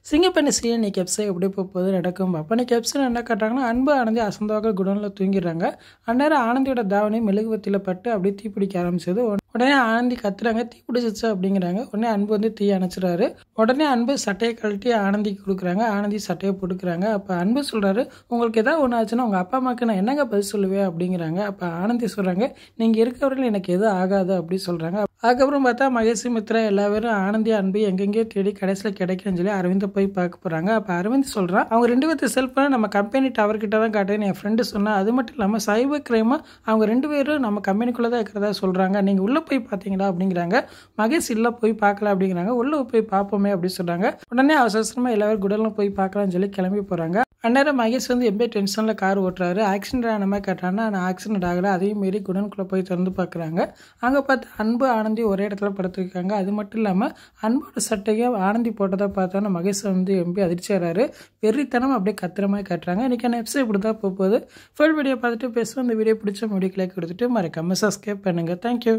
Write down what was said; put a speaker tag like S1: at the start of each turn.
S1: சிங்கப்பெண்ணை serial இன்னைக்கு episode எப்படி போகுது நடக்கும். அப்போ இன்னைக்கு எபிசோட் என்ன காட்டுறாங்கன்னா, அன்பு ஆனந்தி அசந்தாவாக குடோனில் தூங்கிடுறாங்க. அந்நேரம் ஆனந்தியோட தாவணி மெழுகுவத்தியில் பட்டு அப்படியே தீப்பிடிக்க ஆரம்பிச்சது. உடனே ஆனந்தி கத்துறாங்க, தீ பிடிச்சிச்சு அப்படிங்கிறாங்க. உடனே அன்பு வந்து தீ அணைச்சிடாரு. உடனே அன்பு சட்டையை கழட்டி ஆனந்திக்கு கொடுக்குறாங்க. ஆனந்தி சட்டையை போட்டுக்கிறாங்க. அப்போ அன்பு சொல்கிறாரு, உங்களுக்கு ஏதாவது ஒன்று ஆச்சுன்னா உங்கள் அப்பா அம்மாவுக்கு நான் என்னங்க பதில் சொல்லுவேன் அப்படிங்கிறாங்க. அப்போ ஆனந்தி சொல்கிறாங்க, நீங்கள் இருக்கிறவரையில் எனக்கு எதுவும் ஆகாது அப்படி சொல்கிறாங்க. அதுக்கப்புறம் பார்த்தா மகேஷ் மித்ரா எல்லா பேரும் ஆனந்தி அன்பு எங்கெங்கேயோ தேடி கடைசியில் கிடைக்குன்னு சொல்லி அரவிந்தை போய் பார்க்க போகிறாங்க. அப்போ அரவிந்த் சொல்கிறான், அவங்க 2 பேர்த்து செல்ஃபோனை நம்ம கம்பெனி டவர் கிட்ட தான் காட்டுன்னு என் ஃப்ரெண்டு சொன்னால். அது மட்டும் இல்லாமல் சைபர் கிரைமாக அவங்க 2 பேரும் நம்ம கம்பெனிக்குள்ளே தான் இருக்கிறதா சொல்கிறாங்க. நீங்கள் உள்ளே போய் பார்த்தீங்களா அப்படிங்கிறாங்க. மகேஷ் இல்லை போய் பார்க்கல அப்படிங்கிறாங்க. உள்ளே போய் பார்ப்போமே அப்படின்னு சொல்கிறாங்க. உடனே அவசரமாக எல்லாரும் குடலும் போய் பார்க்கலாம்னு சொல்லி கிளம்பி போகிறாங்க. அந்நேரம் மகேஷ் வந்து எப்படி டென்ஷனில் கார் ஓட்டுறாரு. ஆக்சிடென்ட் ஆன மாதிரி காட்டுறாங்கன்னா, ஆனால் ஆக்சிடென்ட் ஆகலை. அதையும் மீறி குடனுக்குள்ளே போய் திறந்து பார்க்குறாங்க. அங்கே பார்த்து அன்பு ஆனந்தி ஒரே இடத்துல படுத்துருக்காங்க. அது மட்டும் இல்லாமல் அன்போட சட்டையும் ஆனந்தி போட்டதை பார்த்தோன்னா மகேஷ் வந்து எப்படி அதிர்ச்சி ஆகிறாரு. வெறித்தனம் அப்படியே கத்துற மாதிரி காட்டுறாங்க. இன்றைக்கான எபிசோட் இப்படி தான் போகுது. ஃபுல் வீடியோ பார்த்துட்டு பேசுவோம். இந்த வீடியோ பிடிச்ச முடிவு லைக் கொடுத்துட்டு மறக்காம சப்ஸ்கிரைப் பண்ணுங்கள். தேங்க்யூ.